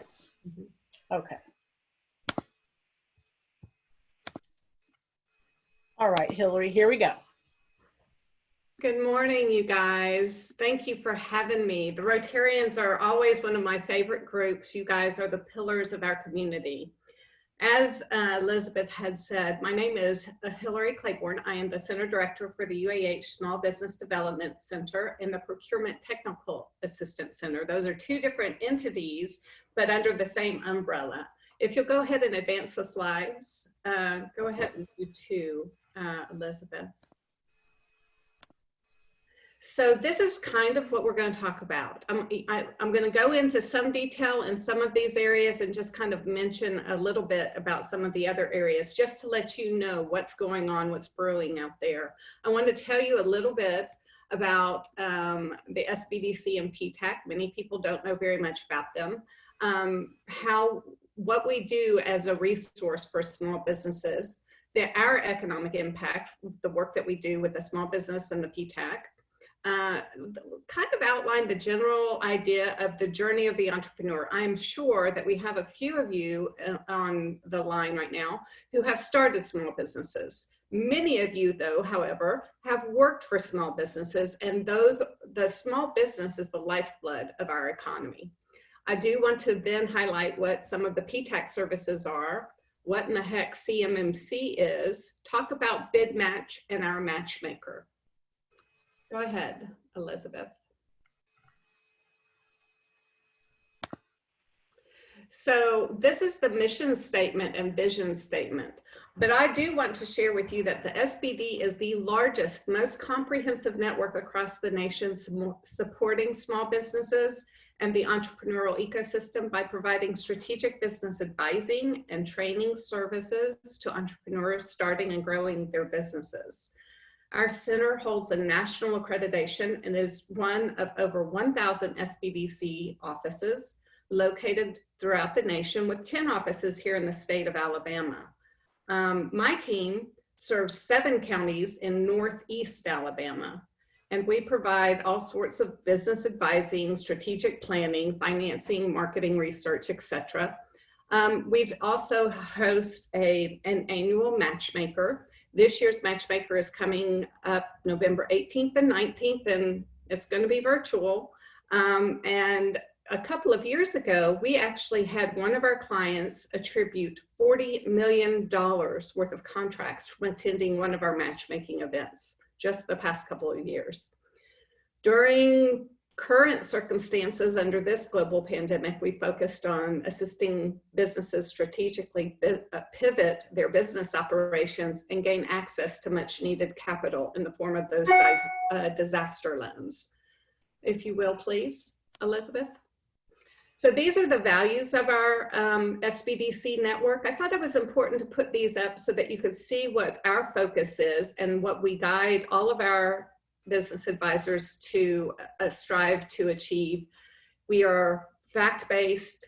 slides. Okay. All right, Hillary, here we go. Good morning, you guys. Thank you for having me. The Rotarians are always one of my favorite groups. You guys are the pillars of our community. As Elizabeth had said, my name is Hillary Claiborne. I am the Center Director for the UAH Small Business Development Center and the Procurement Technical Assistance Center. Those are two different entities, but under the same umbrella. If you'll go ahead and advance the slides, go ahead and do two, Elizabeth. So this is kind of what we're going to talk about. I'm going to go into some detail in some of these areas and just kind of mention a little bit about some of the other areas, just to let you know what's going on, what's brewing out there. I want to tell you a little bit about the SBDC and PTAC. Many people don't know very much about them. What we do as a resource for small businesses, our economic impact, the work that we do with the small business and the PTAC. Kind of outline the general idea of the journey of the entrepreneur. I'm sure that we have a few of you on the line right now who have started small businesses. Many of you, though, however, have worked for small businesses, and the small business is the lifeblood of our economy. I do want to then highlight what some of the PTAC services are, what in the heck CMMC is, talk about Bid Match and our matchmaker. Go ahead, Elizabeth. So this is the mission statement and vision statement. But I do want to share with you that the SBD is the largest, most comprehensive network across the nation supporting small businesses and the entrepreneurial ecosystem by providing strategic business advising and training services to entrepreneurs starting and growing their businesses. Our center holds a national accreditation and is one of over 1,000 SBDC offices located throughout the nation, with 10 offices here in the state of Alabama. My team serves 7 counties in Northeast Alabama, and we provide all sorts of business advising, strategic planning, financing, marketing research, etc. We've also host an annual matchmaker. This year's matchmaker is coming up November 18th and 19th, and it's going to be virtual. And a couple of years ago, we actually had one of our clients attribute $40 million worth of contracts from attending one of our matchmaking events just the past couple of years. During current circumstances under this global pandemic, we focused on assisting businesses strategically pivot their business operations and gain access to much needed capital in the form of those disaster loans. If you will, please, Elizabeth. So these are the values of our SBDC network. I thought it was important to put these up so that you could see what our focus is and what we guide all of our business advisors to strive to achieve. We are fact-based,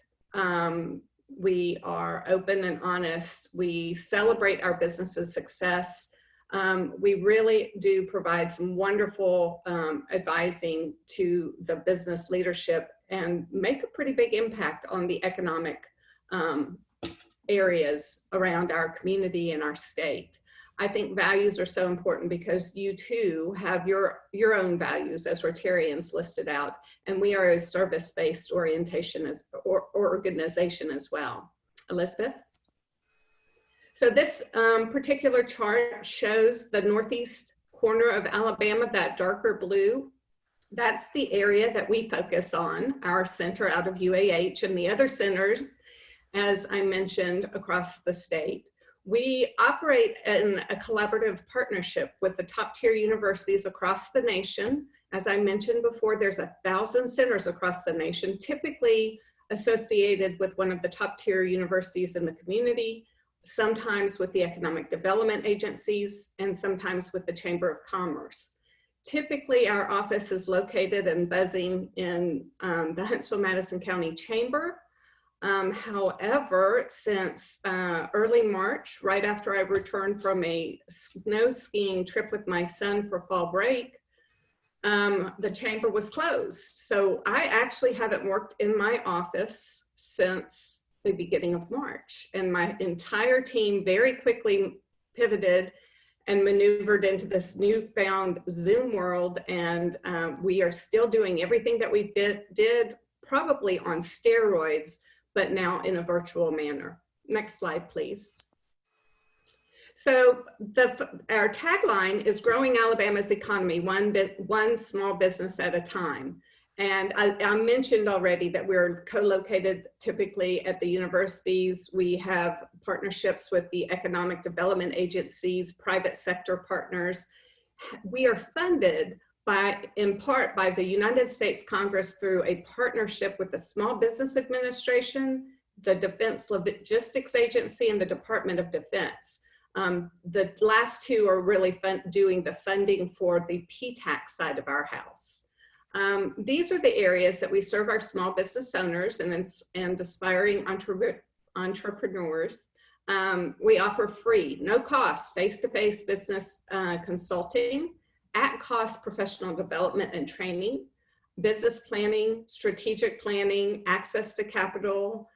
we are open and honest, we celebrate our business's success. We really do provide some wonderful advising to the business leadership and make a pretty big impact on the economic areas around our community and our state. I think values are so important because you too have your own values as Rotarians listed out, and we are a service-based organization as well. Elizabeth? So this particular chart shows the northeast corner of Alabama, that darker blue. That's the area that we focus on, our center out of UAH and the other centers, as I mentioned, across the state. We operate in a collaborative partnership with the top tier universities across the nation. As I mentioned before, there's 1,000 centers across the nation, typically associated with one of the top tier universities in the community, sometimes with the economic development agencies, and sometimes with the Chamber of Commerce. Typically, our office is located and buzzing in the Huntsville-Madison County Chamber. However, since early March, right after I returned from a snow skiing trip with my son for fall break, the chamber was closed. So I actually haven't worked in my office since the beginning of March. And my entire team very quickly pivoted and maneuvered into this newfound Zoom world. And we are still doing everything that we did probably on steroids, but now in a virtual manner. Next slide, please. So our tagline is growing Alabama's economy, one small business at a time. And I mentioned already that we're co-located typically at the universities. We have partnerships with the economic development agencies, private sector partners. We are funded in part by the United States Congress through a partnership with the Small Business Administration, the Defense Logistics Agency, and the Department of Defense. The last two are really doing the funding for the PTAC side of our house. These are the areas that we serve our small business owners and aspiring entrepreneurs. We offer free, no cost, face-to-face business consulting, at-cost professional development and training, business planning, strategic planning, access to capital,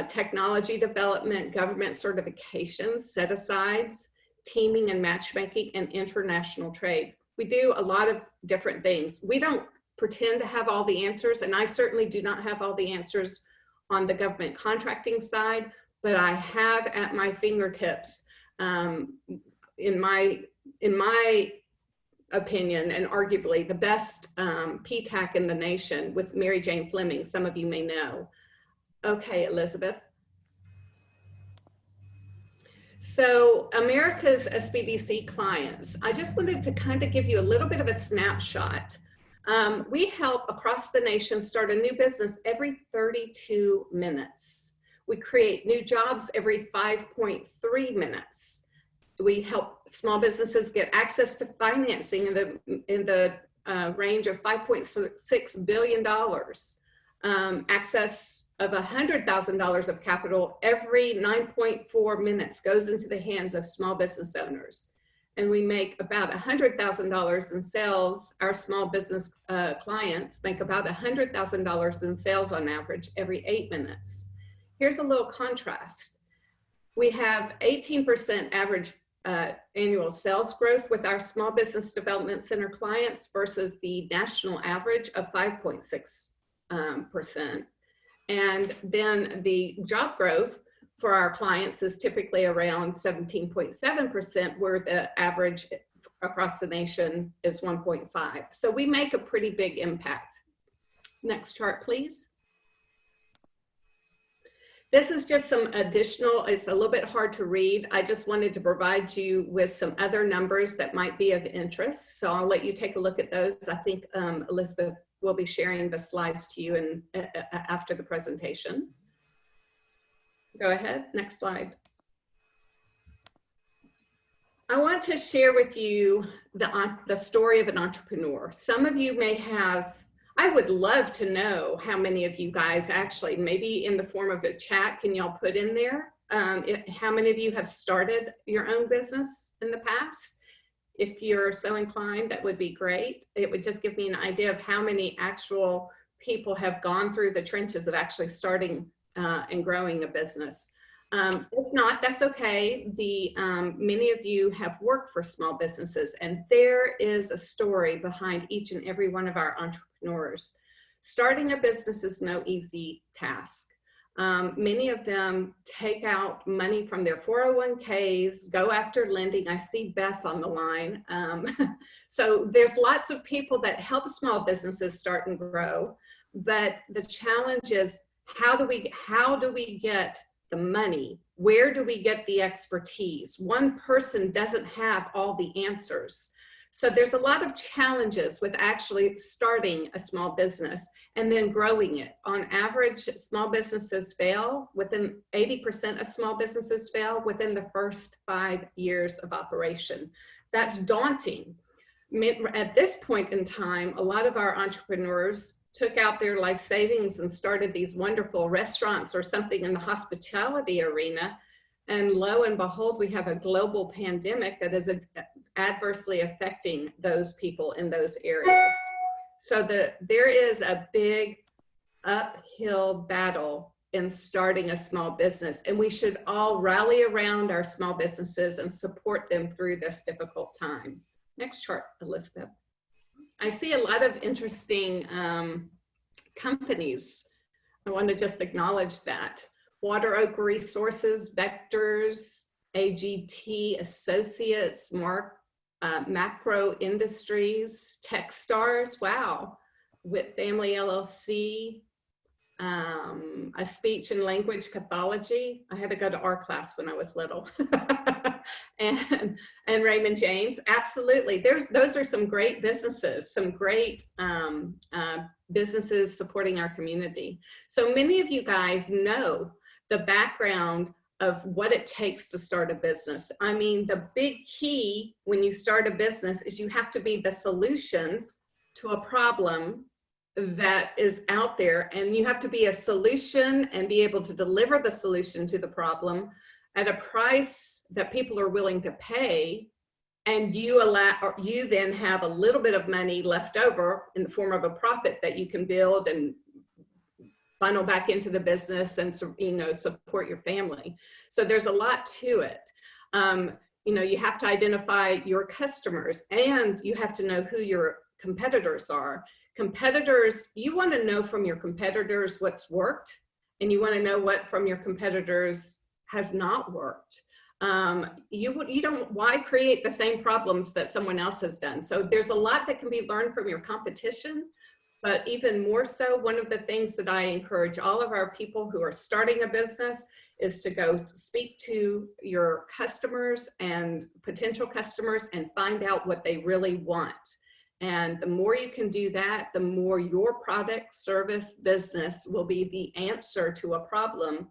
technology development, government certifications, set-asides, teaming and matchmaking, and international trade. We do a lot of different things. We don't pretend to have all the answers, and I certainly do not have all the answers on the government contracting side, but I have at my fingertips, in my opinion, and arguably the best PTAC in the nation with Mary Jane Fleming, some of you may know. Okay, Elizabeth. So America's SBDC clients, I just wanted to kind of give you a little bit of a snapshot. We help across the nation start a new business every 32 minutes. We create new jobs every 5.3 minutes. We help small businesses get access to financing in the range of $5.6 billion. Access of $100,000 of capital every 9.4 minutes goes into the hands of small business owners. And we make about $100,000 in sales. Our small business clients make about $100,000 in sales on average every 8 minutes. Here's a little contrast. We have 18% average annual sales growth with our Small Business Development Center clients versus the national average of 5.6%. And then the job growth for our clients is typically around 17.7%, where the average across the nation is 1.5. So we make a pretty big impact. Next chart, please. This is just some additional, it's a little bit hard to read. I just wanted to provide you with some other numbers that might be of interest. So I'll let you take a look at those. I think Elizabeth will be sharing the slides to you after the presentation. Go ahead, next slide. I want to share with you the story of an entrepreneur. Some of you may have, I would love to know how many of you guys actually, maybe in the form of a chat, can y'all put in there, how many of you have started your own business in the past? If you're so inclined, that would be great. It would just give me an idea of how many actual people have gone through the trenches of actually starting and growing a business. If not, that's okay. Many of you have worked for small businesses, and there is a story behind each and every one of our entrepreneurs. Starting a business is no easy task. Many of them take out money from their 401ks, go after lending. I see Beth on the line. So there's lots of people that help small businesses start and grow, but the challenge is, how do we get the money? Where do we get the expertise? One person doesn't have all the answers. So there's a lot of challenges with actually starting a small business and then growing it. On average, small businesses fail. 80% of small businesses fail within the first 5 years of operation. That's daunting. At this point in time, a lot of our entrepreneurs took out their life savings and started these wonderful restaurants or something in the hospitality arena. And lo and behold, we have a global pandemic that is adversely affecting those people in those areas. So there is a big uphill battle in starting a small business. And we should all rally around our small businesses and support them through this difficult time. Next chart, Elizabeth. I see a lot of interesting companies. I want to just acknowledge that. Water Oak Resources, Vectors, AGT Associates, Macro Industries, Techstars, wow, Whit Family LLC, a speech and language pathology. I had to go to art class when I was little. and Raymond James, absolutely. Those are some great businesses, some great businesses supporting our community. So many of you guys know the background of what it takes to start a business. I mean, the big key when you start a business is you have to be the solution to a problem that is out there, and you have to be a solution and be able to deliver the solution to the problem at a price that people are willing to pay, and you then have a little bit of money left over in the form of a profit that you can build and funnel back into the business and, you know, support your family. So there's a lot to it. You know, you have to identify your customers, and you have to know who your competitors are. Competitors, you want to know from your competitors what's worked, and you want to know what from your competitors has not worked. You don't, why create the same problems that someone else has done? So there's a lot that can be learned from your competition, but even more so, one of the things that I encourage all of our people who are starting a business is to go speak to your customers and potential customers and find out what they really want. And the more you can do that, the more your product, service, business will be the answer to a problem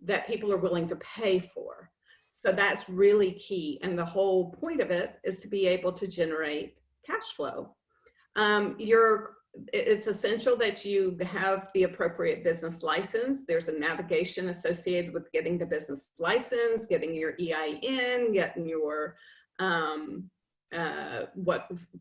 that people are willing to pay for. So that's really key. And the whole point of it is to be able to generate cash flow. It's essential that you have the appropriate business license. There's a navigation associated with getting the business license, getting your EIN, getting your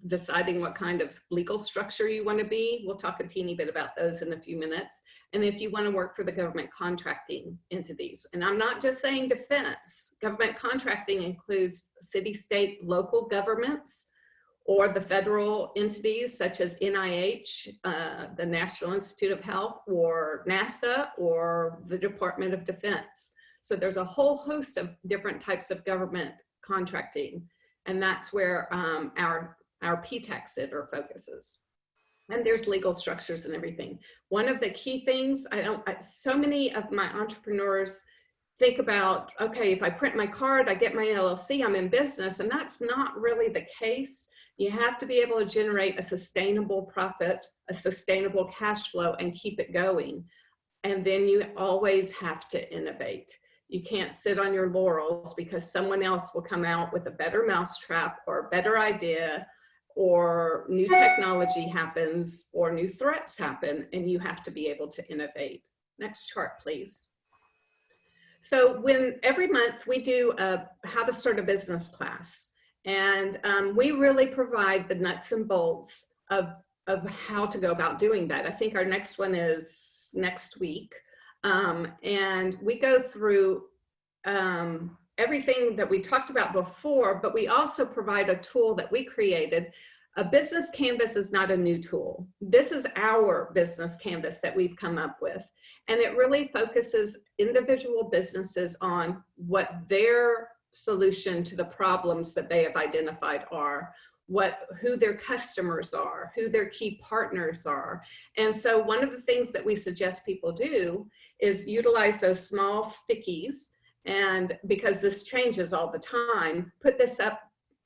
deciding what kind of legal structure you want to be. We'll talk a teeny bit about those in a few minutes. And if you want to work for the government contracting entities, and I'm not just saying defense, government contracting includes city, state, local governments, or the federal entities such as NIH, the National Institute of Health, or NASA, or the Department of Defense. So there's a whole host of different types of government contracting. And that's where our PTAC sitter focuses. And there's legal structures and everything. One of the key things, so many of my entrepreneurs think about, okay, if I print my card, I get my LLC, I'm in business, and that's not really the case. You have to be able to generate a sustainable profit, a sustainable cash flow, and keep it going. And then you always have to innovate. You can't sit on your laurels because someone else will come out with a better mousetrap or a better idea, or new technology happens, or new threats happen, and you have to be able to innovate. Next chart, please. So every month we do a how to start a business class, and we really provide the nuts and bolts of how to go about doing that. I think our next one is next week. And we go through everything that we talked about before, but we also provide a tool that we created. A business canvas is not a new tool. This is our business canvas that we've come up with. And it really focuses individual businesses on what their solution to the problems that they have identified are, who their customers are, who their key partners are. And so one of the things that we suggest people do is utilize those small stickies, and because this changes all the time, put this up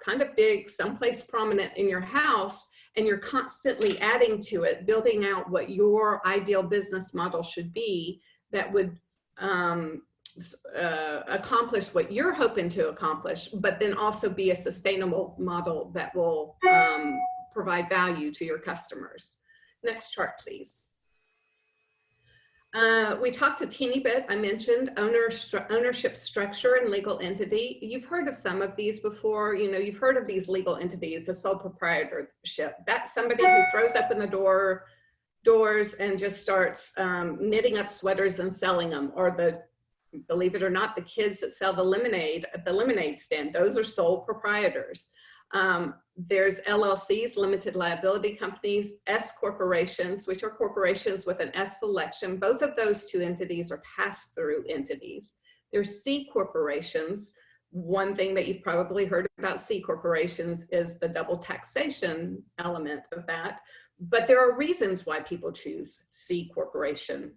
kind of big, someplace prominent in your house, and you're constantly adding to it, building out what your ideal business model should be that would accomplish what you're hoping to accomplish, but then also be a sustainable model that will provide value to your customers. Next chart, please. We talked a teeny bit, I mentioned ownership structure and legal entity. You've heard of some of these before. You know, you've heard of these legal entities, a sole proprietorship. That's somebody who throws up in the door doors and just starts knitting up sweaters and selling them, or believe it or not, the kids that sell the lemonade at the lemonade stand, those are sole proprietors. There's LLCs, limited liability companies, S corporations, which are corporations with an S selection. Both of those two entities are pass-through entities. There's C corporations. One thing that you've probably heard about C corporations is the double taxation element of that. But there are reasons why people choose C corporation.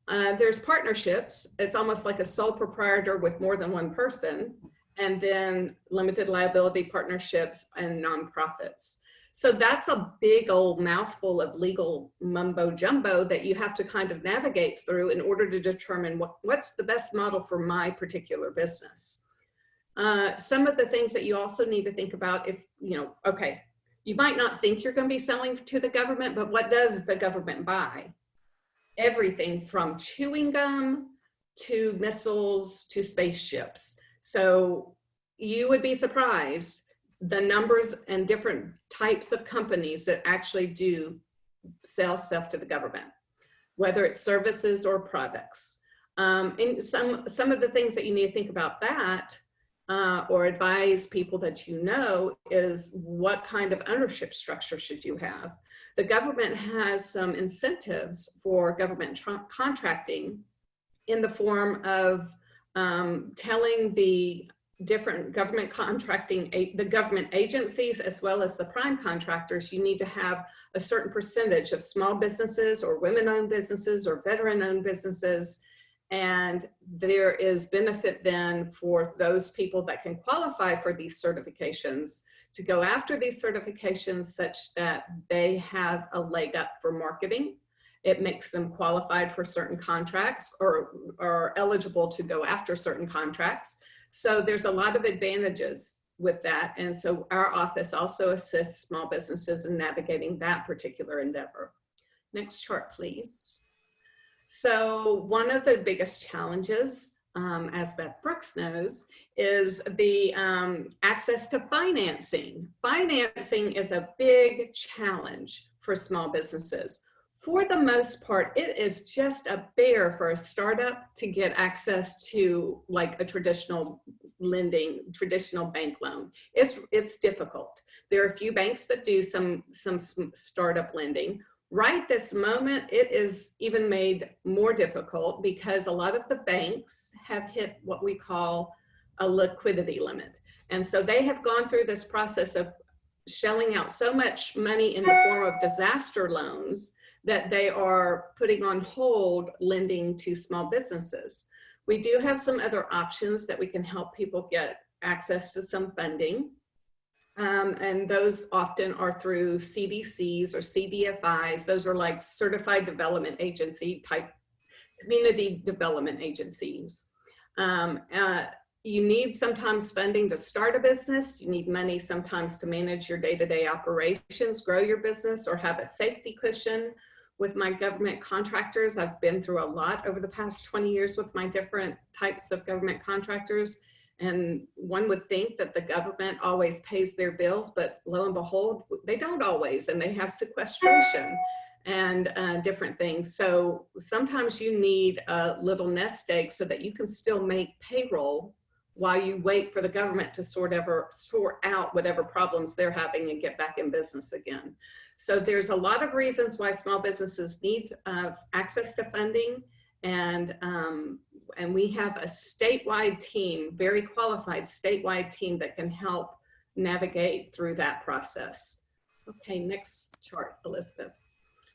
There's partnerships. It's almost like a sole proprietor with more than one person, and then limited liability partnerships and nonprofits. So that's a big old mouthful of legal mumbo jumbo that you have to kind of navigate through in order to determine what's the best model for my particular business. Some of the things that you also need to think about, if, okay, you might not think you're going to be selling to the government, but what does the government buy? Everything from chewing gum to missiles to spaceships. So you would be surprised the numbers and different types of companies that actually do sell stuff to the government, whether it's services or products. And some of the things that you need to think about that or advise people that you know is what kind of ownership structure should you have. The government has some incentives for government contracting in the form of telling the different government contracting, the government agencies, as well as the prime contractors, you need to have a certain percentage of small businesses or women-owned businesses or veteran-owned businesses. And there is benefit then for those people that can qualify for these certifications to go after these certifications such that they have a leg up for marketing. It makes them qualified for certain contracts or are eligible to go after certain contracts. So there's a lot of advantages with that. And so our office also assists small businesses in navigating that particular endeavor. Next chart, please. So one of the biggest challenges, as Beth Brooks knows, is the access to financing. Financing is a big challenge for small businesses. For the most part, it is just a bear for a startup to get access to like a traditional lending, traditional bank loan. It's difficult. There are a few banks that do some startup lending. Right this moment, it is even made more difficult because a lot of the banks have hit what we call a liquidity limit. And so they have gone through this process of shelling out so much money in the form of disaster loans that they are putting on hold lending to small businesses. We do have some other options that we can help people get access to some funding. And those often are through CDCs or CDFIs. Those are like certified development agency type community development agencies. You need sometimes funding to start a business. You need money sometimes to manage your day-to-day operations, grow your business, or have a safety cushion. With my government contractors, I've been through a lot over the past 20 years with my different types of government contractors. And one would think that the government always pays their bills, but lo and behold, they don't always, and they have sequestration and different things. So sometimes you need a little nest egg so that you can still make payroll while you wait for the government to sort out whatever problems they're having and get back in business again. So there's a lot of reasons why small businesses need access to funding, and we have a statewide team, very qualified statewide team that can help navigate through that process. Okay, next chart, Elizabeth.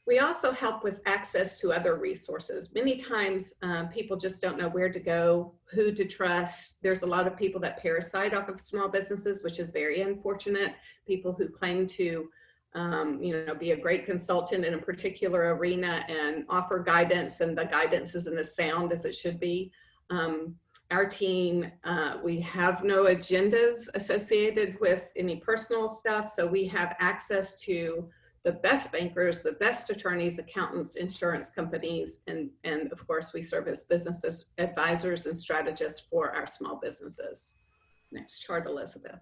We also help with access to other resources. Many times people just don't know where to go, who to trust. There's a lot of people that parasite off of small businesses, which is very unfortunate. People who claim to be a great consultant in a particular arena and offer guidance, and the guidance isn't as sound as it should be. Our team, we have no agendas associated with any personal stuff, so we have access to the best bankers, the best attorneys, accountants, insurance companies, and of course we serve as business advisors and strategists for our small businesses. Next chart, Elizabeth.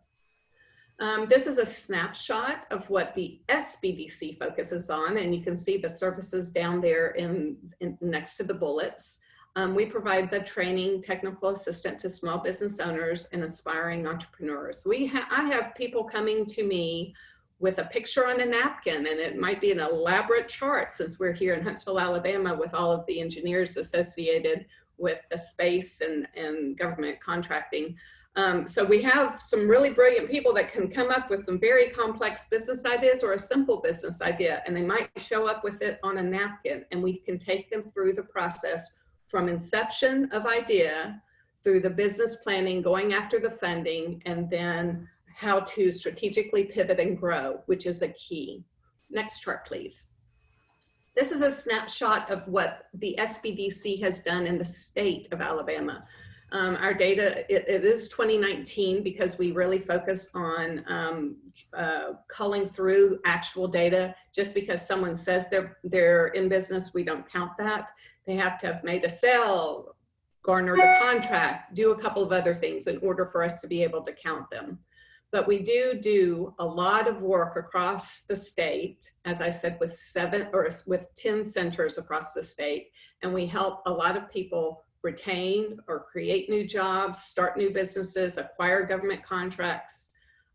This is a snapshot of what the SBDC focuses on, and you can see the services down there in next to the bullets. We provide the training, technical assistant to small business owners and aspiring entrepreneurs. I have people coming to me with a picture on a napkin, and it might be an elaborate chart since we're here in Huntsville, Alabama, with all of the engineers associated with the space and government contracting. So we have some really brilliant people that can come up with some very complex business ideas or a simple business idea, and they might show up with it on a napkin, and we can take them through the process from inception of idea through the business planning, going after the funding, and then how to strategically pivot and grow, which is a key. Next chart, please. This is a snapshot of what the SBDC has done in the state of Alabama. Our data, it is 2019 because we really focus on culling through actual data. Just because someone says they're in business, we don't count that. They have to have made a sale, garnered a contract, do a couple of other things in order for us to be able to count them. But we do a lot of work across the state, as I said, with 10 centers across the state, and we help a lot of people retain or create new jobs, start new businesses, acquire government contracts,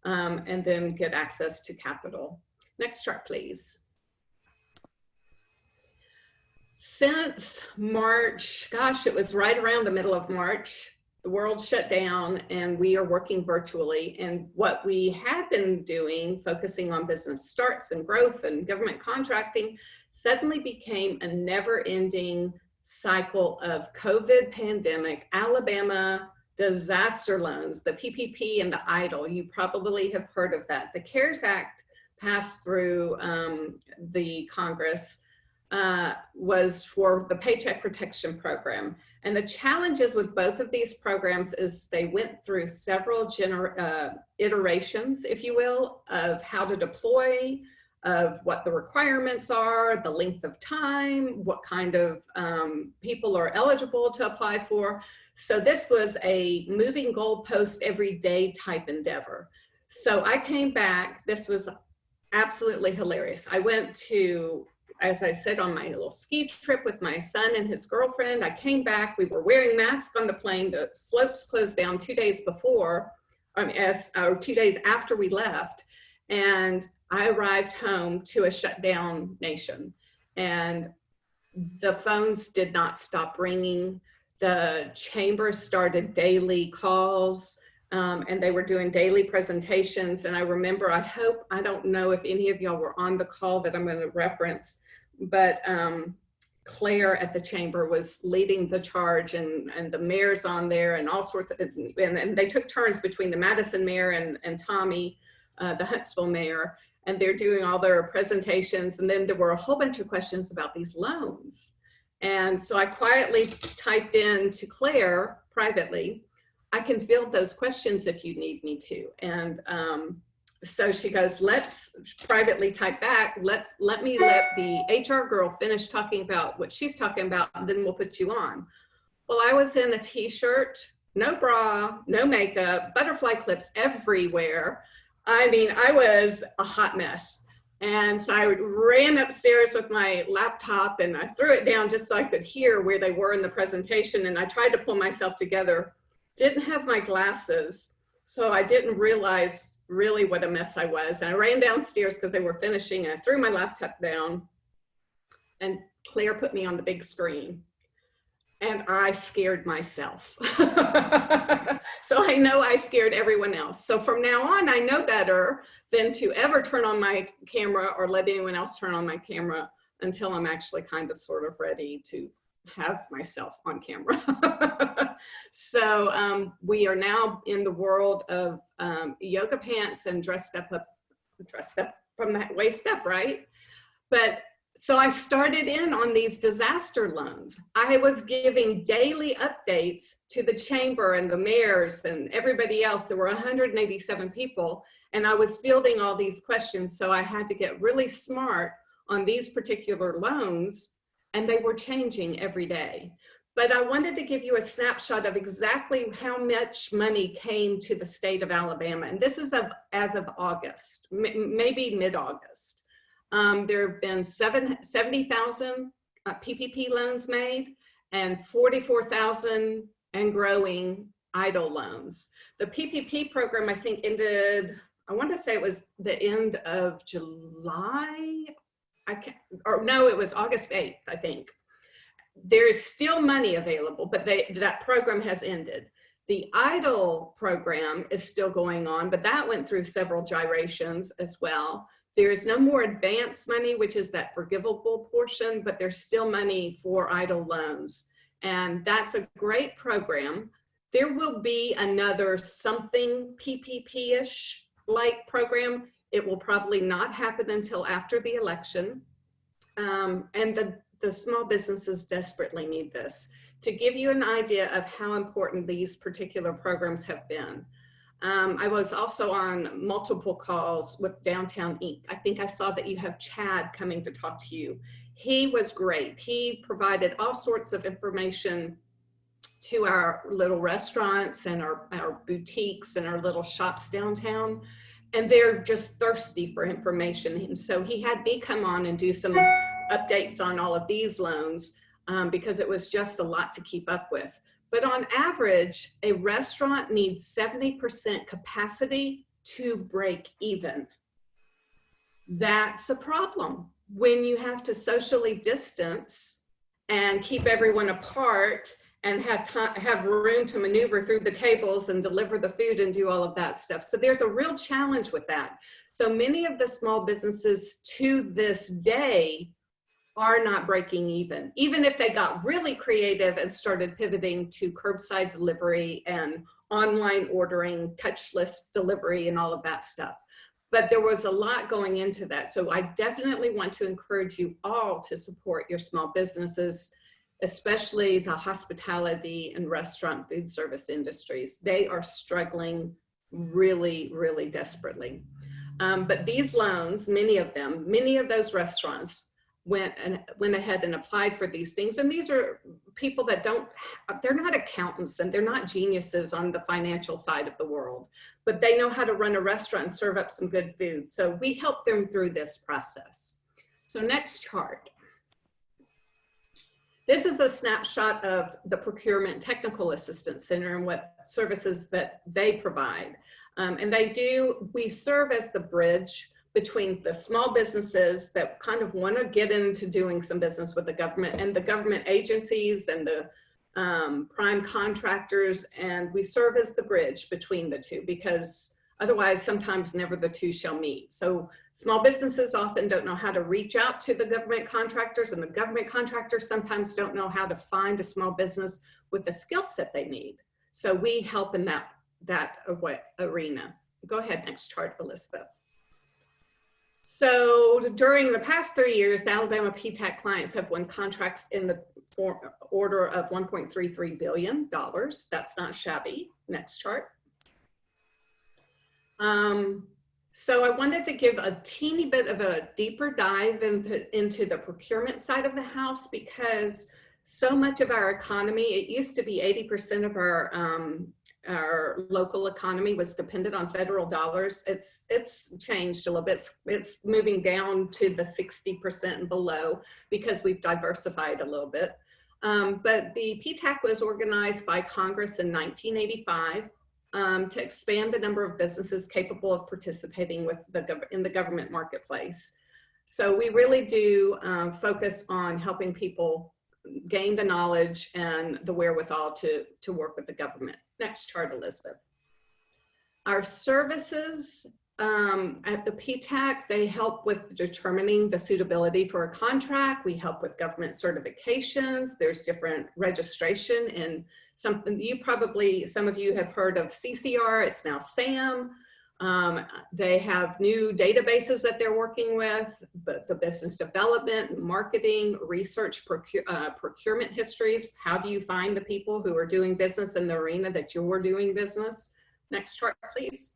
and then get access to capital. Next chart, please. Since March, gosh, it was right around the middle of March, the world shut down and we are working virtually. And what we had been doing, focusing on business starts and growth and government contracting, suddenly became a never-ending cycle of COVID pandemic, Alabama disaster loans, the PPP and the EIDL. You probably have heard of that. The CARES Act passed through the Congress, was for the Paycheck Protection Program. And the challenges with both of these programs is they went through several iterations, if you will, of how to deploy, of what the requirements are, the length of time, what kind of people are eligible to apply for. So this was a moving goalpost every day type endeavor. So I came back, this was absolutely hilarious. I went to, as I said, on my little ski trip with my son and his girlfriend. I came back, we were wearing masks on the plane, the slopes closed down 2 days before, or 2 days after we left. And I arrived home to a shutdown nation, and the phones did not stop ringing. The chamber started daily calls, and they were doing daily presentations. And I remember, I don't know if any of y'all were on the call that I'm going to reference, but Claire at the chamber was leading the charge, and the mayor's on there and all sorts of, and they took turns between the Madison mayor and Tommy, the Huntsville mayor, and they're doing all their presentations. And then there were a whole bunch of questions about these loans. And so I quietly typed in to Claire privately, I can field those questions if you need me to. And so she goes, let's privately type back, let me let the HR girl finish talking about what she's talking about, and then we'll put you on. Well, I was in a t-shirt, no bra, no makeup, butterfly clips everywhere. I mean, I was a hot mess. And so I ran upstairs with my laptop and I threw it down just so I could hear where they were in the presentation. And I tried to pull myself together, didn't have my glasses, so I didn't realize really what a mess I was. And I ran downstairs because they were finishing, and I threw my laptop down, and Claire put me on the big screen. And I scared myself. So I know I scared everyone else. So from now on, I know better than to ever turn on my camera or let anyone else turn on my camera until I'm actually kind of sort of ready to have myself on camera. So we are now in the world of yoga pants and dressed up from the waist up, right? But so I started in on these disaster loans. I was giving daily updates to the chamber and the mayors and everybody else. There were 187 people, and I was fielding all these questions. So I had to get really smart on these particular loans, and they were changing every day. But I wanted to give you a snapshot of exactly how much money came to the state of Alabama. And this is as of August, maybe mid-August. There have been 70,000 PPP loans made and 44,000 and growing EIDL loans. The PPP program, I think, ended, I want to say it was the end of July. It was August 8th, I think. There is still money available, but that program has ended. The EIDL program is still going on, but that went through several gyrations as well. There is no more advance money, which is that forgivable portion, but there's still money for EIDL loans. And that's a great program. There will be another something PPP-ish like program. It will probably not happen until after the election. And the small businesses desperately need this. To give you an idea of how important these particular programs have been, I was also on multiple calls with Downtown Inc. I think I saw that you have Chad coming to talk to you. He was great. He provided all sorts of information to our little restaurants and our boutiques and our little shops downtown. And they're just thirsty for information. And so he had me come on and do some updates on all of these loans because it was just a lot to keep up with. But on average, a restaurant needs 70% capacity to break even. That's a problem when you have to socially distance and keep everyone apart and have room to maneuver through the tables and deliver the food and do all of that stuff. So there's a real challenge with that. So many of the small businesses to this day are not breaking even if they got really creative and started pivoting to curbside delivery and online ordering, touchless delivery and all of that stuff. But there was a lot going into that. So I definitely want to encourage you all to support your small businesses, especially the hospitality and restaurant food service industries. They are struggling really, really desperately. But these loans, many of those restaurants went ahead and applied for these things. And these are people that they're not accountants and they're not geniuses on the financial side of the world, but they know how to run a restaurant and serve up some good food. So we help them through this process. So next chart. This is a snapshot of the Procurement Technical Assistance Center and what services that they provide. And we serve as the bridge between the small businesses that kind of want to get into doing some business with the government and the government agencies and the prime contractors. And we serve as the bridge between the two because otherwise sometimes never the two shall meet. So small businesses often don't know how to reach out to the government contractors, and the government contractors sometimes don't know how to find a small business with the skill set they need. So we help in that arena. Go ahead, next chart, Elizabeth. So during the past 3 years, the Alabama PTAC clients have won contracts in the order of $1.33 billion. That's not shabby. Next chart. So I wanted to give a teeny bit of a deeper dive into the procurement side of the house because so much of our economy, it used to be 80% of our local economy was dependent on federal dollars. It's changed a little bit. It's moving down to the 60% and below because we've diversified a little bit. But the PTAC was organized by Congress in 1985 to expand the number of businesses capable of participating in the government marketplace. So we really do focus on helping people gain the knowledge and the wherewithal to work with the government. Next chart, Elizabeth. Our services at the PTAC, they help with determining the suitability for a contract. We help with government certifications. There's different registration and something some of you have heard of CCR, it's now SAM. They have new databases that they're working with, but the business development, marketing, research, procurement histories. How do you find the people who are doing business in the arena that you're doing business? Next chart, please.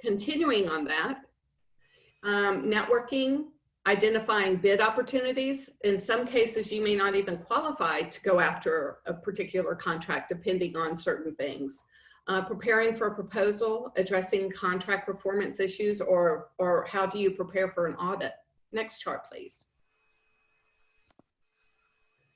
Continuing on that, networking, identifying bid opportunities. In some cases, you may not even qualify to go after a particular contract depending on certain things. Preparing for a proposal, addressing contract performance issues, or how do you prepare for an audit? Next chart, please.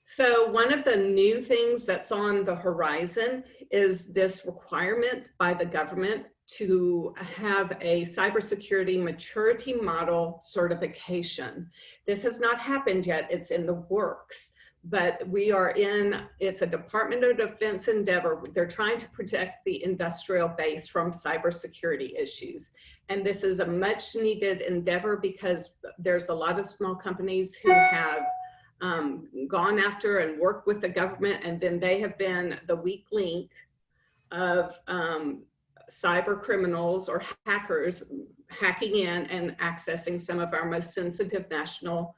So one of the new things that's on the horizon is this requirement by the government to have a cybersecurity maturity model certification. This has not happened yet, it's in the works, but we are in, it's a Department of Defense endeavor. They're trying to protect the industrial base from cybersecurity issues. And this is a much needed endeavor because there's a lot of small companies who have gone after and worked with the government, and then they have been the weak link of cyber criminals or hackers hacking in and accessing some of our most sensitive national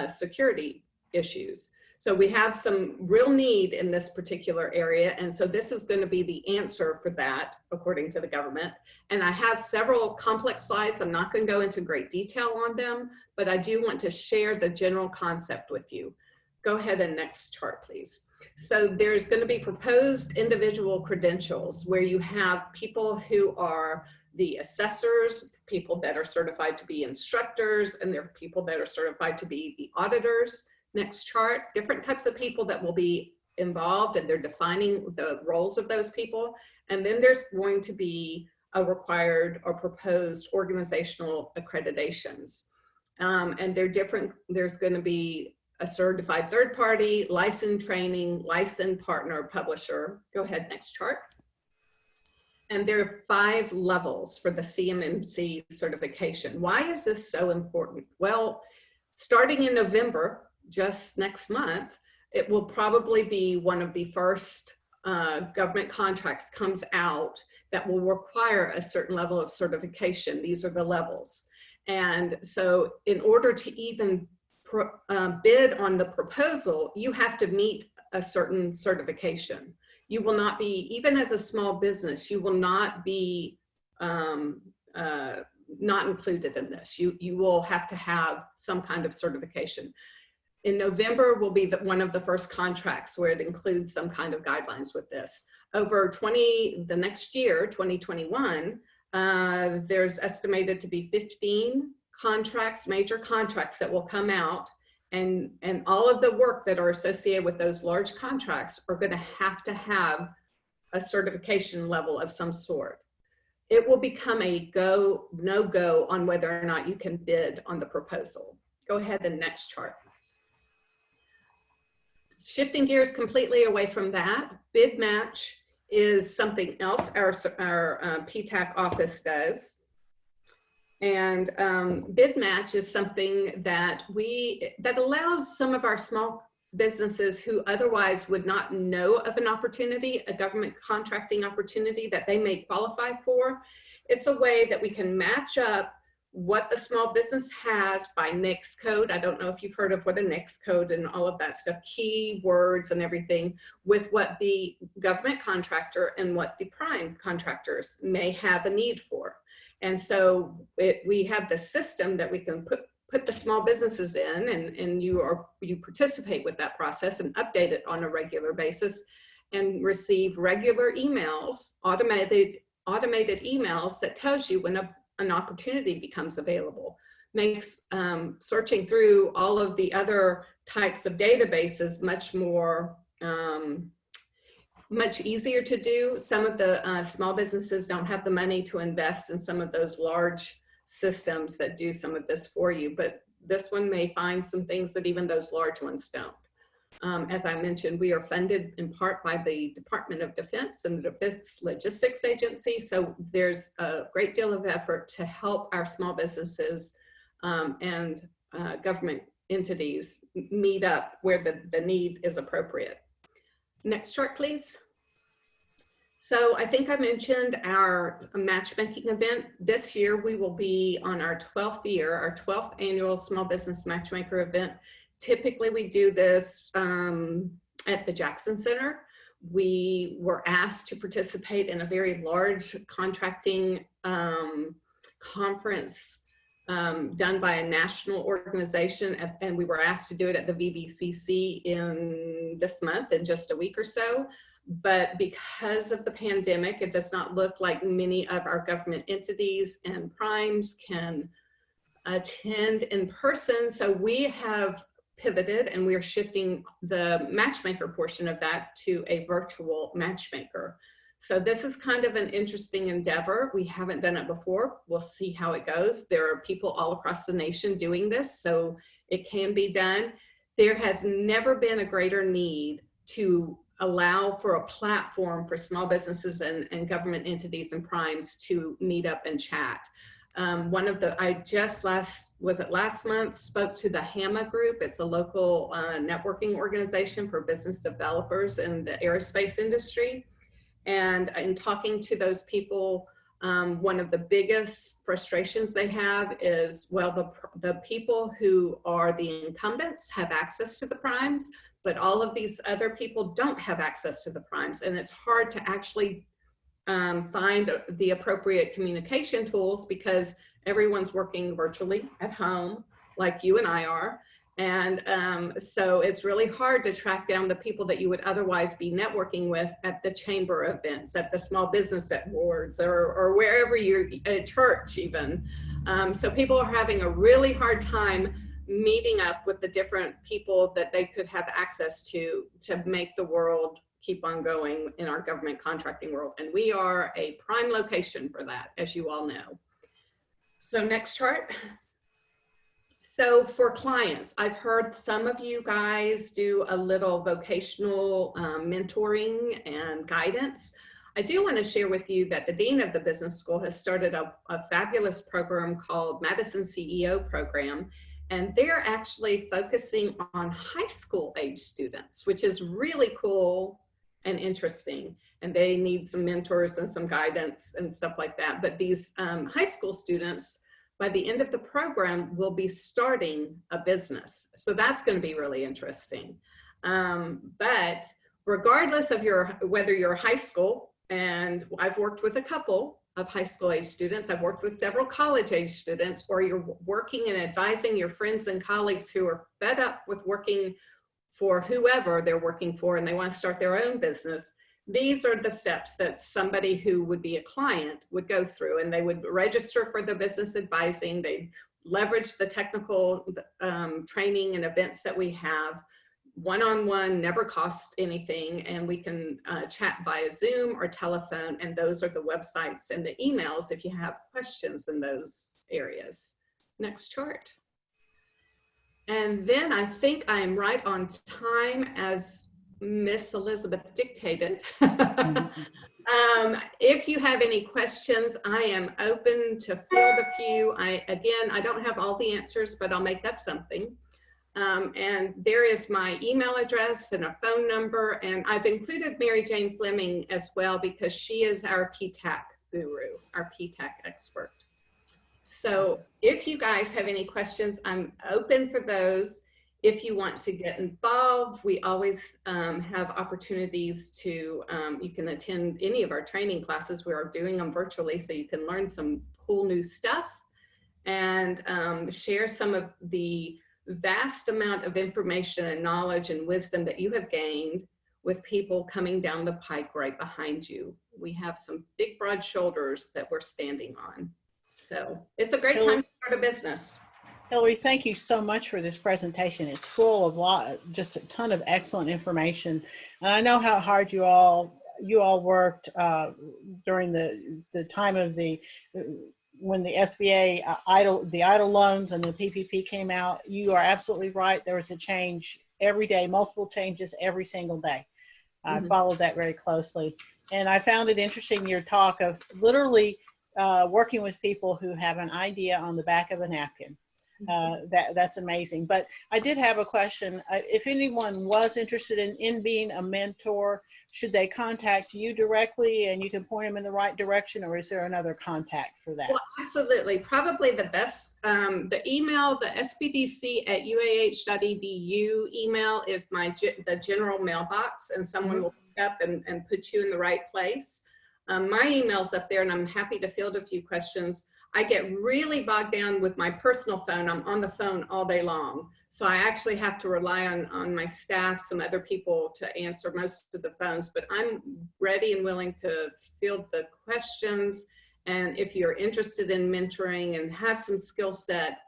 security issues. So we have some real need in this particular area, and so this is going to be the answer for that, according to the government. And I have several complex slides. I'm not going to go into great detail on them, but I do want to share the general concept with you. Go ahead and next chart, please. So there's going to be proposed individual credentials where you have people who are the assessors, people that are certified to be instructors, and there are people that are certified to be the auditors. Next chart, different types of people that will be involved, and they're defining the roles of those people. And then there's going to be a required or proposed organizational accreditations. And they're different. There's going to be a certified third party, licensed training, licensed partner, publisher. Go ahead, next chart. And there are 5 levels for the CMMC certification. Why is this so important? Well, starting in November, just next month, it will probably be one of the first government contracts comes out that will require a certain level of certification. These are the levels. And so in order to even bid on the proposal, you have to meet a certain certification. You will not be, even as a small business, you will not be not included in this. You will have to have some kind of certification. In November will be one of the first contracts where it includes some kind of guidelines with this. Over the next year, 2021, there's estimated to be 15 contracts, major contracts that will come out, and all of the work that are associated with those large contracts are going to have a certification level of some sort. It will become a go, no go on whether or not you can bid on the proposal. Go ahead and next chart. Shifting gears completely away from that, bid match is something else our PTAC office does. And bid match is something that allows some of our small businesses who otherwise would not know of an opportunity, a government contracting opportunity that they may qualify for. It's a way that we can match up what the small business has by NAICS code. I don't know if you've heard of what a NAICS code and all of that stuff, key words and everything, with what the government contractor and what the prime contractors may have a need for. And so we have the system that we can put the small businesses in, and you participate with that process and update it on a regular basis and receive regular emails, automated emails that tells you when an opportunity becomes available. Makes searching through all of the other types of databases much easier to do. Some of the small businesses don't have the money to invest in some of those large systems that do some of this for you, but this one may find some things that even those large ones don't. As I mentioned, we are funded in part by the Department of Defense and the Defense Logistics Agency, so there's a great deal of effort to help our small businesses and government entities meet up where the need is appropriate. Next chart, please. So I think I mentioned our matchmaking event. This year we will be on our 12th year, our 12th annual Small Business Matchmaker event. Typically we do this at the Jackson Center. We were asked to participate in a very large contracting conference done by a national organization, and we were asked to do it at the VBCC in this month, in just a week or so. But because of the pandemic, it does not look like many of our government entities and primes can attend in person. So we have pivoted, and we are shifting the matchmaker portion of that to a virtual matchmaker. So this is kind of an interesting endeavor. We haven't done it before. We'll see how it goes. There are people all across the nation doing this, so it can be done. There has never been a greater need to allow for a platform for small businesses and government entities and primes to meet up and chat. I just last month spoke to the HAMA group. It's a local networking organization for business developers in the aerospace industry. And in talking to those people, one of the biggest frustrations they have is, well, the people who are the incumbents have access to the primes, but all of these other people don't have access to the primes. And it's hard to actually find the appropriate communication tools because everyone's working virtually at home, like you and I are. And so it's really hard to track down the people that you would otherwise be networking with at the chamber events, at the small business awards, or wherever you're at church even. So people are having a really hard time meeting up with the different people that they could have access to make the world keep on going in our government contracting world. And we are a prime location for that, as you all know. So next chart. So for clients, I've heard some of you guys do a little vocational mentoring and guidance. I do want to share with you that the Dean of the Business School has started a fabulous program called Madison CEO Program. And they're actually focusing on high school age students, which is really cool and interesting. And they need some mentors and some guidance and stuff like that. But these high school students, by the end of the program, will be starting a business. So that's going to be really interesting. But regardless of whether you're high school, and I've worked with a couple of high school age students, I've worked with several college age students, or you're working and advising your friends and colleagues who are fed up with working for whoever they're working for and they want to start their own business. These are the steps that somebody who would be a client would go through, and they would register for the business advising. They'd leverage the technical training and events that we have. One-on-one, never costs anything, and we can chat via Zoom or telephone, and those are the websites and the emails if you have questions in those areas. Next chart. And then I think I am right on time as Miss Elizabeth dictated. If you have any questions, I am open to field a few. Again, I don't have all the answers, but I'll make up something. And there is my email address and a phone number. And I've included Mary Jane Fleming as well because she is our PTAC guru, our PTAC expert. So if you guys have any questions, I'm open for those. If you want to get involved, we always have opportunities to, you can attend any of our training classes. We are doing them virtually, so you can learn some cool new stuff and share some of the vast amount of information and knowledge and wisdom that you have gained with people coming down the pike right behind you. We have some big, broad shoulders that we're standing on. So it's a great time to start a business. Hillary, thank you so much for this presentation. It's full of just a ton of excellent information. And I know how hard you all worked during the time of when the SBA EIDL loans and the PPP came out. You are absolutely right. There was a change every day, multiple changes every single day. I followed that very closely. And I found it interesting, your talk of literally working with people who have an idea on the back of a napkin. That's amazing. But I did have a question. If anyone was interested in being a mentor, should they contact you directly and you can point them in the right direction, or is there another contact for that? Well, absolutely. Probably the best, the email, the sbdc@uah.edu email is the general mailbox, and someone will pick up and put you in the right place. My email's up there, and I'm happy to field a few questions. I get really bogged down with my personal phone. I'm on the phone all day long. So I actually have to rely on my staff, some other people to answer most of the phones, but I'm ready and willing to field the questions. And if you're interested in mentoring and have some skill set,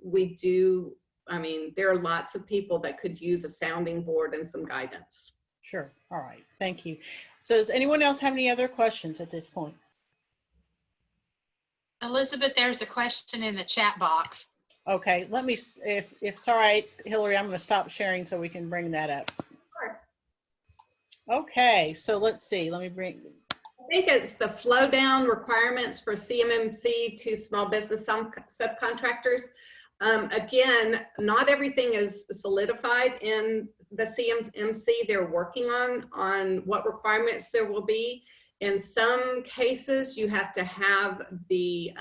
we do, I mean, there are lots of people that could use a sounding board and some guidance. Sure. All right. Thank you. So does anyone else have any other questions at this point? Elizabeth, there's a question in the chat box. Okay, let me, if it's all right, Hillary, I'm going to stop sharing so we can bring that up. Sure. Okay, so let's see. Let me bring. I think it's the flow down requirements for CMMC to small business subcontractors. Again, not everything is solidified in the CMMC. They're working on what requirements there will be. In some cases, you have to have the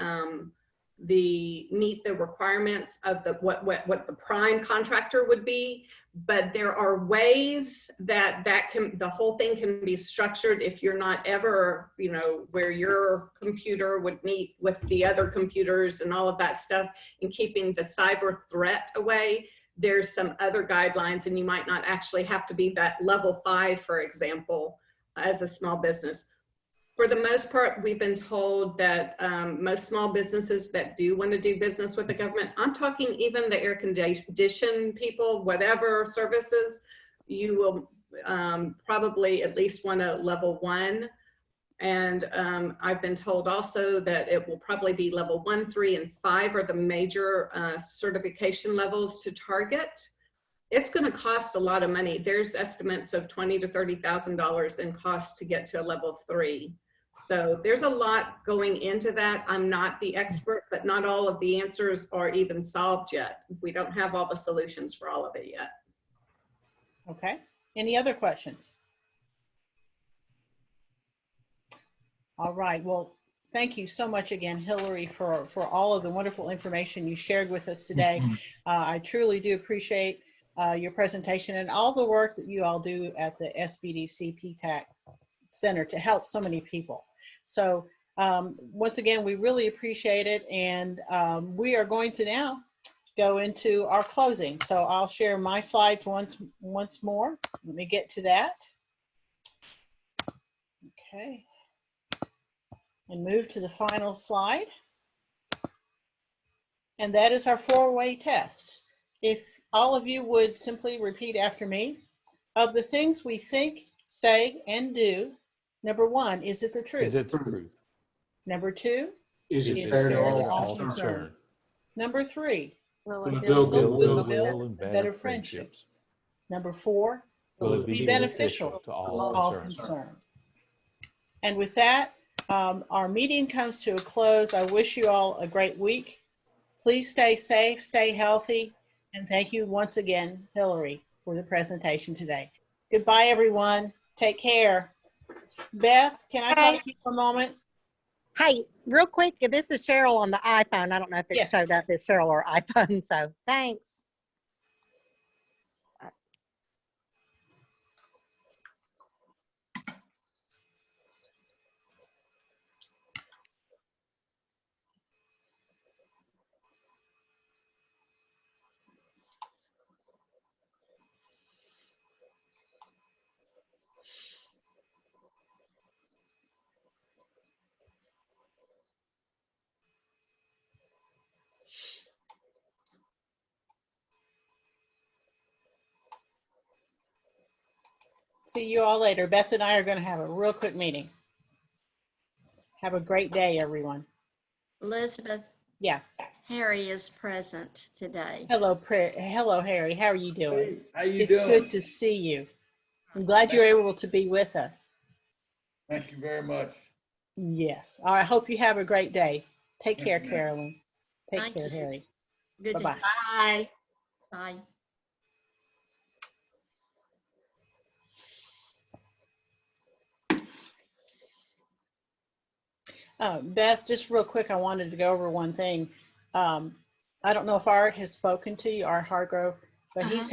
meet the requirements of what the prime contractor would be, but there are ways that the whole thing can be structured if you're not ever, you know, where your computer would meet with the other computers and all of that stuff, and keeping the cyber threat away. There's some other guidelines, and you might not actually have to be that level 5, for example, as a small business. For the most part, we've been told that most small businesses that do want to do business with the government, I'm talking even the air condition people, whatever services, you will probably at least want a level 1. And I've been told also that it will probably be level 1, 3, and 5 are the major certification levels to target. It's going to cost a lot of money. There's estimates of $20,000 to $30,000 in cost to get to a level 3. So there's a lot going into that. I'm not the expert, but not all of the answers are even solved yet. We don't have all the solutions for all of it yet. Okay. Any other questions? All right. Well, thank you so much again, Hillary, for all of the wonderful information you shared with us today. I truly do appreciate your presentation and all the work that you all do at the SBDC PTAC Center to help so many people. So once again, we really appreciate it. And we are going to now go into our closing. So I'll share my slides once more. Let me get to that. Okay. And move to the final slide. And that is our 4-way test. If all of you would simply repeat after me. Of the things we think, say, and do, number 1, is it the truth? Is it the truth? Number 2, Is it fair to all concerned? Number 3, Will will it build better friendships? Number 4, will it be beneficial to all concerned? And with that, our meeting comes to a close. I wish you all a great week. Please stay safe, stay healthy, and thank you once again, Hillary, for the presentation today. Goodbye, everyone. Take care. Beth, can I talk to you for a moment? Hey, real quick, this is Cheryl on the iPhone. I don't know if it showed up as Cheryl or iPhone, so thanks. See you all later. Beth and I are going to have a real quick meeting. Have a great day, everyone. Elizabeth. Yeah. Harry is present today. Hello, Harry. How are you doing? Hey, how you doing? It's good to see you. I'm glad you're able to be with us. Thank you very much. Yes. I hope you have a great day. Take care, you. Carolyn. Take Thank care, you. Harry. Good Bye-bye. to Bye. Bye. Beth, just real quick, I wanted to go over one thing. I don't know if Art has spoken to you, Art Hargrove, but he's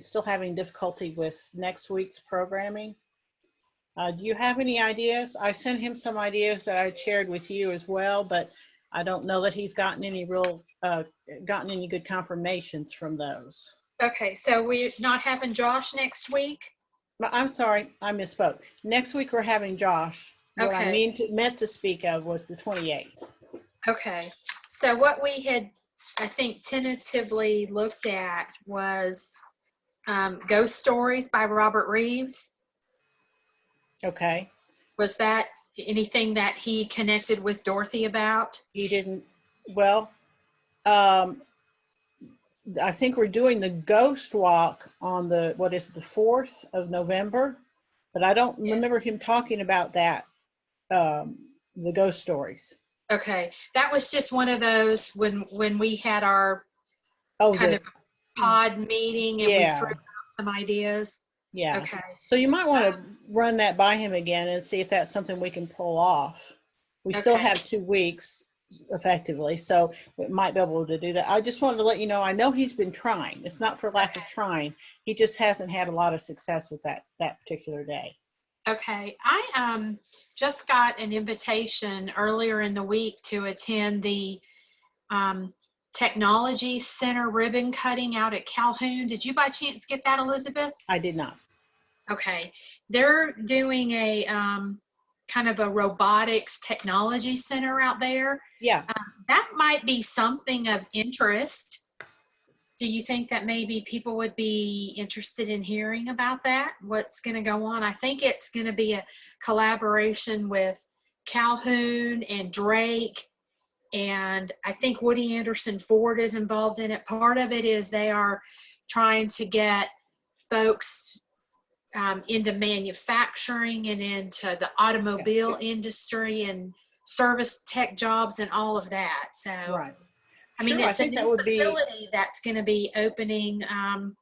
still having difficulty with next week's programming. Do you have any ideas? I sent him some ideas that I shared with you as well, but I don't know that he's gotten any gotten any good confirmations from those. Okay, so we're not having Josh next week? But I'm sorry, I misspoke. Next week we're having Josh. What I Okay. meant to speak of was the 28th. Okay, so what we had, I think, tentatively looked at was Ghost Stories by Robert Reeves. Okay. Was that anything that he connected with Dorothy about? He didn't, well, I think we're doing the ghost walk on the 4th of November, but I don't remember him talking about that, the ghost stories. Okay, that was just one of those when we had our Oh, kind of pod meeting and we Yeah. threw out some ideas. Yeah. Okay, So you might want to run that by him again and see if that's something we can pull off. We still Okay. have 2 weeks effectively, so we might be able to do that. I just wanted to let you know, I know he's been trying. It's not for lack of trying. He just hasn't had a lot of success with that particular day. okay. I just got an invitation earlier in the week to attend the Technology Center ribbon cutting out at Calhoun. Did you by chance get that, Elizabeth? I did not. Okay, they're doing a kind of a robotics technology center out there. Yeah. That might be something of interest. Do you think that maybe people would be interested in hearing about that? What's going to go on? I think it's going to be a collaboration with Calhoun and Drake, and I think Woody Anderson Ford is involved in it. Part of it is they are trying to get folks into manufacturing and into the automobile industry and service tech jobs and all of that. So, Right. I mean, Sure, I it's a think that new would be, facility that's going to be opening. I'm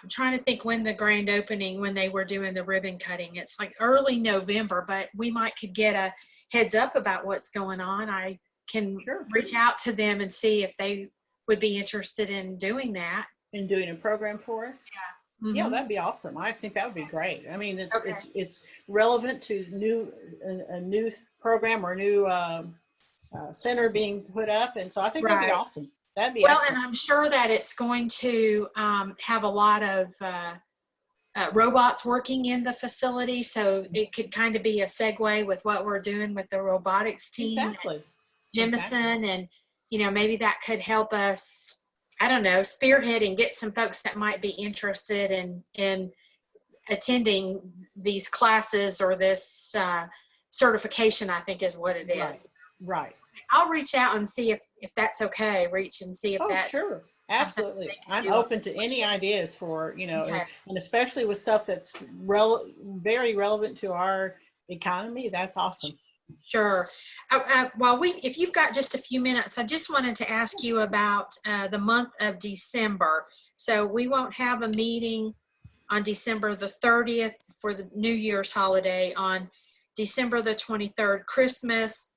trying to think when the grand opening, when they were doing the ribbon cutting. It's like early November, but we could get a heads up about what's going on. I can Sure. reach out to them and see if they would be interested in doing that. in doing a program for us. Yeah, Mhm. that'd be awesome. I think that would be great. I mean, Okay. it's relevant to a new program or new center being put up, and so I think that'd be Right. awesome. That'd be Well, and excellent. I'm sure that it's going to have a lot of robots working in the facility, so it could kind of be a segue with what we're doing with the robotics team at Exactly. Jemison, and maybe that could help us, I don't know, spearhead and get some folks that might be interested in attending these classes or this certification, I think is what it is. Right. I'll reach out and see if that's okay. Reach and see if Oh, that. sure. Absolutely. they can I'm do open to any ideas for, Okay. and especially with stuff that's very relevant to our economy. That's awesome. Sure. If you've got just a few minutes, I just wanted to ask you about the month of December. So we won't have a meeting on December the 30th for the New Year's holiday. On December the 23rd, Christmas.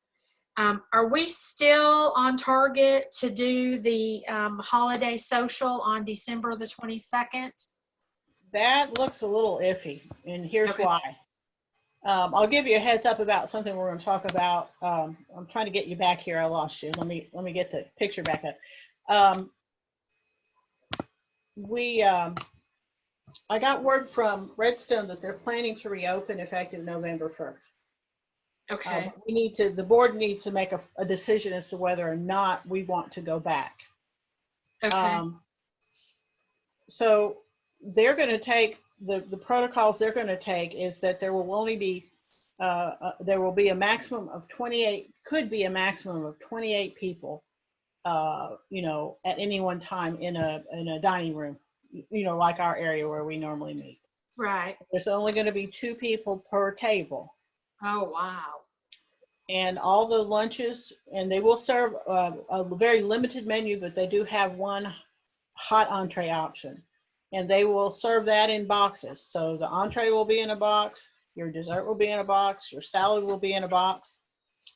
Are we still on target to do the holiday social on December the 22nd? That looks a little iffy, and here's Okay. why. I'll give you a heads up about something we're going to talk about. I'm trying to get you back here. I lost you. Let me get the picture back up. I got word from Redstone that they're planning to reopen effective November 1st. Okay. The board needs to make a decision as to whether or not we want to go back. Okay. So they're going to take the protocols they're going to take is that there will only be a maximum of 28, could be a maximum of 28 people, at any one time in a dining room, like our area where we normally meet. Right. There's only going to be 2 people per table. Oh, wow. And all the lunches, and they will serve a very limited menu, but they do have one hot entree option. And they will serve that in boxes. So the entree will be in a box, your dessert will be in a box, your salad will be in a box.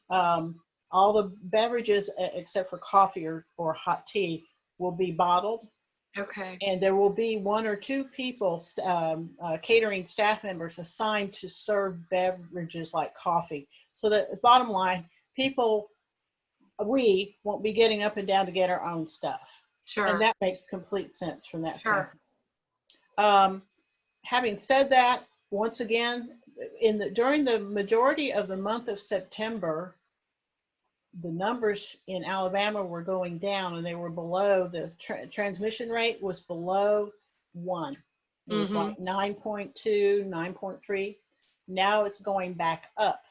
All the beverages, except for coffee or hot tea, will be bottled. Okay. And there will be 1 or 2 people, catering staff members assigned to serve beverages like coffee. So the bottom line, people we won't be getting up and down to get our own stuff. Sure. And that makes complete sense from that Sure. standpoint. Having said that, once again, during the majority of the month of September, the numbers in Alabama were going down, and they were below the transmission rate was below 1. It was like 9.2, 9.3. Now it's going back up.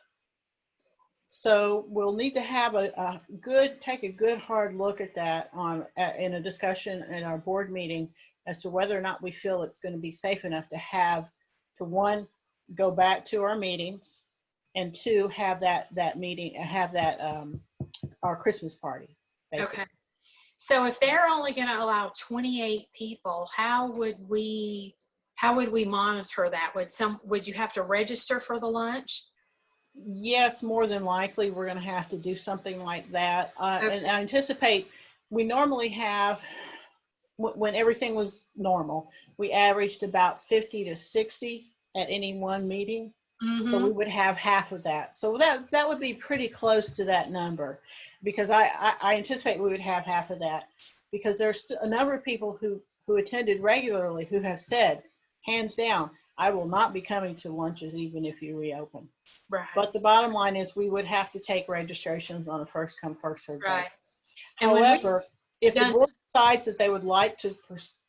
So we'll need to have take a good hard look at that in a discussion in our board meeting as to whether or not we feel it's going to be safe enough to one, go back to our meetings, and two, have that meeting, our Christmas party. Basically. Okay. So if they're only going to allow 28 people, how would we monitor that? Would you have to register for the lunch? Yes, more than likely, we're going to have to do something like that. And I anticipate we normally have, when everything was normal, we averaged about 50 to 60 at any one meeting. So we would have half of that. So that would be pretty close to that number, because I anticipate we would have half of that, because there's a number of people who attended regularly who have said, hands down, I will not be coming to lunches even if you reopen. Right. But the bottom line is we would have to take registrations on a first come, first served Right. basis. And when we However, if the done- board decides that they would like to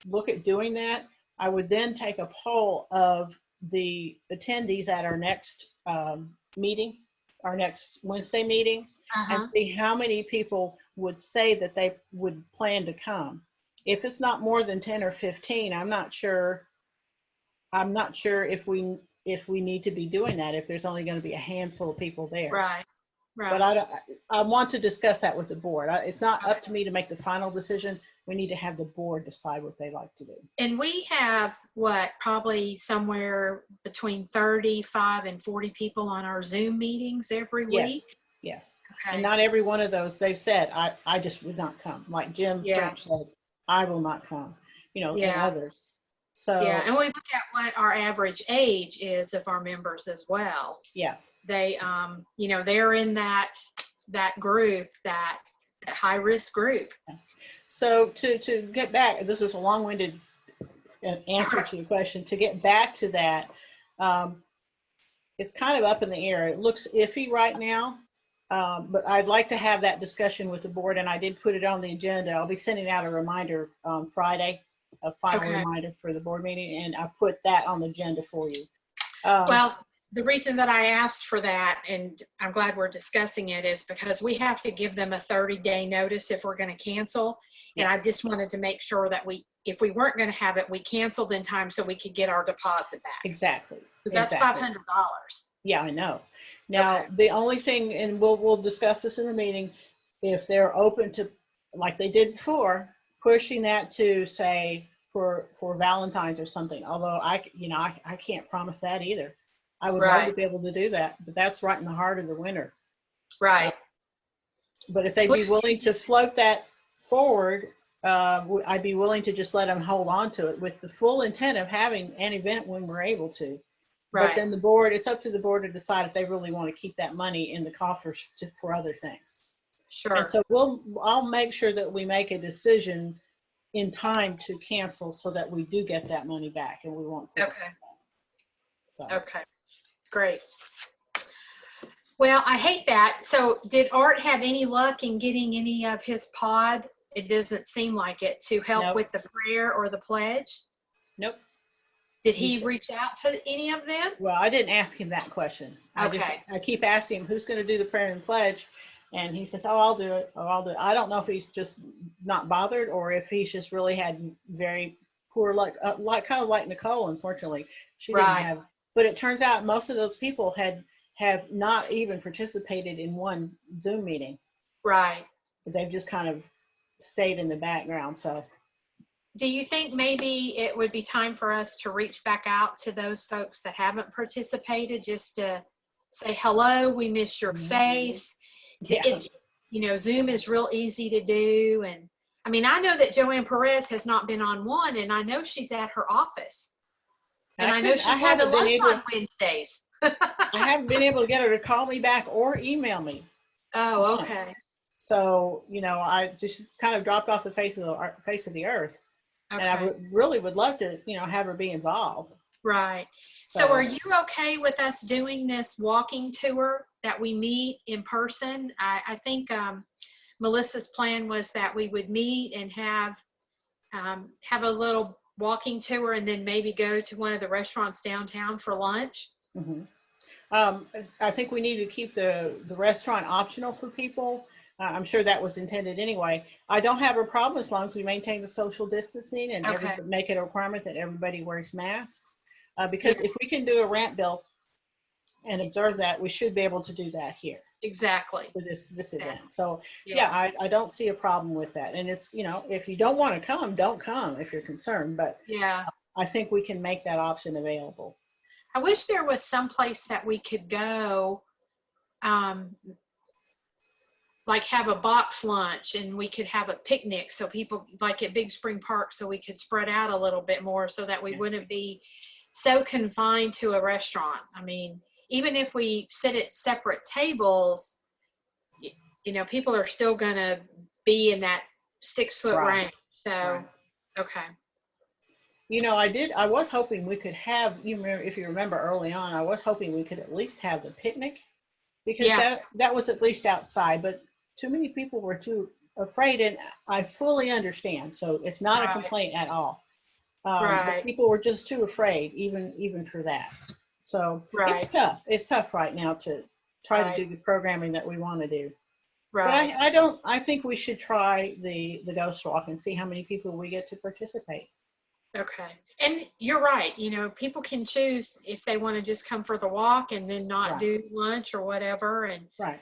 look at doing that, I would then take a poll of the attendees at our next meeting, our next Wednesday meeting, and see how many people would say that they would plan to come. If it's not more than 10 or 15, I'm not sure if we need to be doing that, if there's only going to be a handful of people there. Right. But I want to discuss that with the board. It's not up to me to make the final decision. We need to have the board decide what they like to do. And we have probably somewhere between 35 and 40 people on our Zoom meetings every Yes. week. Yes. Okay. And not every one of those, they've said, I just would not come. Like Jim French said, I will not come, and others. So, yeah. And we look at what our average age is of our members as well. yeah. They, they're in that group, that high risk group. So to get back, this is a long-winded answer to your question. To get back to that, it's kind of up in the air. It looks iffy right now, but I'd like to have that discussion with the board, and I did put it on the agenda. I'll be sending out a reminder Friday, a final reminder for the board meeting, and I put that on the agenda for you. Well, the reason that I asked for that, and I'm glad we're discussing it, is because we have to give them a 30-day notice if we're going to cancel. And I just wanted to make sure that if we weren't going to have it, we canceled in time so we could get our deposit back. Exactly. Because that's $500. Yeah, I know. Now, the only thing, and we'll discuss this in the meeting, if they're open to, like they did before, pushing that to say for Valentine's or something. Although I can't promise that either. I would love to be able to do that, but that's right in the heart of the winter. Right. But if they'd be willing to float that forward, I'd be willing to just let them hold on to it with the full intent of having an event when we're able to. Right. But then the board, it's up to the board to decide if they really want to keep that money in the coffers for other things. Sure. And so I'll make sure that we make a decision in time to cancel so that we do get that money back and we won't. Okay. So. Okay. Great. Well, I hate that. So did Art have any luck in getting any of his pod? It doesn't seem like it, to help with the prayer or the pledge. Nope. Did he reach out to any of them? Well, I didn't ask him that question. Okay. I keep asking him who's going to do the prayer and pledge. And he says, oh, I'll do it. Oh, I'll do it. I don't know if he's just not bothered or if he's just really had very poor luck, kind of like Nicole, unfortunately. She didn't have. But it turns out most of those people have not even participated in one Zoom meeting. Right. They've just kind of stayed in the background. So do you think maybe it would be time for us to reach back out to those folks that haven't participated, just to say, hello, we miss your face. Yeah. It's, Zoom is real easy to do. And I mean, I know that Joanne Perez has not been on one, and I know she's at her office. And I know she's having lunch on Wednesdays. I haven't been able to get her to call me back or email me. Oh, okay. So, I just kind of dropped off the face of the earth. And I Okay, really would love to, have her be involved. right. So are you okay with us doing this walking tour that we meet in person? I think Melissa's plan was that we would meet and have a little walking tour and then maybe go to one of the restaurants downtown for lunch. Mhm. I think we need to keep the restaurant optional for people. I'm sure that was intended anyway. I don't have a problem as long as we maintain the social distancing and Okay. make it a requirement that everybody wears masks. Because if we can do a ramp build and observe that, we should be able to do that here Exactly. for this event. So Yeah. I don't see a problem with that. And it's, if you don't want to come, don't come if you're concerned. But Yeah. I think we can make that option available. I wish there was some place that we could go, like have a box lunch and we could have a picnic so people like at Big Spring Park so we could spread out a little bit more so that we Yeah. wouldn't be so confined to a restaurant. I mean, even if we sit at separate tables, people are still going to be in that 6-foot Right. range. So, Right. okay. I was hoping we could have, if you remember early on, I was hoping we could at least have the picnic because Yeah. that was at least outside, but too many people were too afraid, and I fully understand. So it's not a Right. complaint at all. But Right. people were just too afraid, even for that. So Right. it's tough. It's tough right now to try Right. to do the programming that we want to do. Right. But I think we should try the ghost walk and see how many people we get to participate. Okay. And you're right. People can choose if they want to just come for the walk and then not Right. do lunch or whatever. And, Right.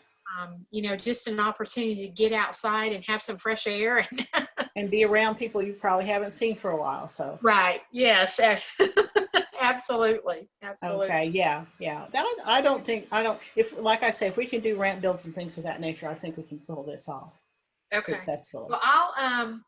just an opportunity to get outside and have some fresh air. And be around people you probably haven't seen for a while. So, Right. Yes. Absolutely. Absolutely. okay. Yeah. Like I say, if we can do ramp builds and things of that nature, I think we can pull this off Okay. successfully. Well,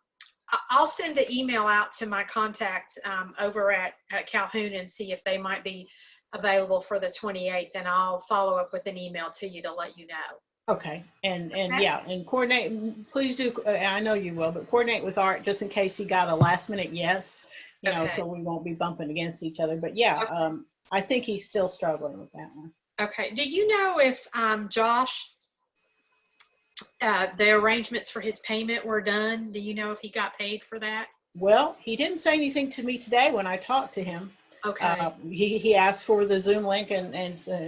I'll send an email out to my contact over at Calhoun and see if they might be available for the 28th, and I'll follow up with an email to you to let you know. Okay. And Okay. yeah, and coordinate, please do. I know you will, but coordinate with Art just in case he got a last minute yes, Okay. so we won't be bumping against each other. But yeah, Okay. I think he's still struggling with that one. Okay. Do you know if Josh, the arrangements for his payment were done? Do you know if he got paid for that? Well, he didn't say anything to me today when I talked to him. Okay. He asked for the Zoom link and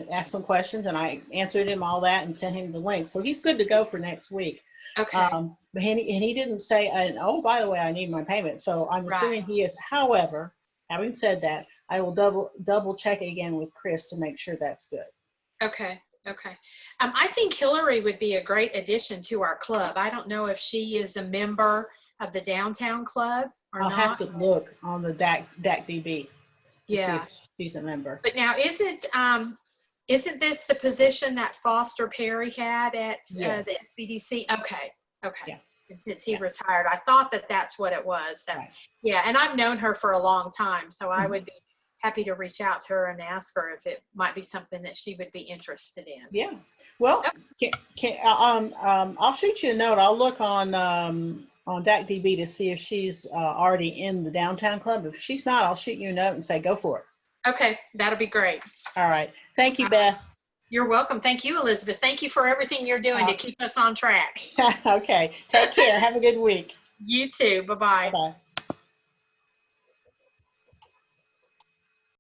asked some questions, and I answered him all that and sent him the link. So he's good to go for next week. Okay. But he didn't say, oh, by the way, I need my payment. So I'm assuming he is. However, having said that, I will double check again with Chris to make sure that's good. Okay. Okay. I think Hillary would be a great addition to our club. I don't know if she is a member of the downtown club or I'll not. have to look on the DAC-DB to Yeah. see if she's a member. But now, isn't this the position that Foster Perry had at Yes. the SBDC? Okay. Okay. Yeah. And since he Yeah. retired, I thought that that's what it was. So, Right. yeah. And I've known her for a long time, so I Mhm. would be happy to reach out to her and ask her if it might be something that she would be interested in. Yeah. Well, I'll shoot you a note. I'll look on DAC-DB to see if she's already in the downtown club. If she's not, I'll shoot you a note and say, go for it. Okay. That'll be great. All right. Thank you, Beth. You're welcome. Thank you, Elizabeth. Thank you for everything you're doing to keep us on track. Okay. Take care. Have a good week. You too. Bye-bye. Bye.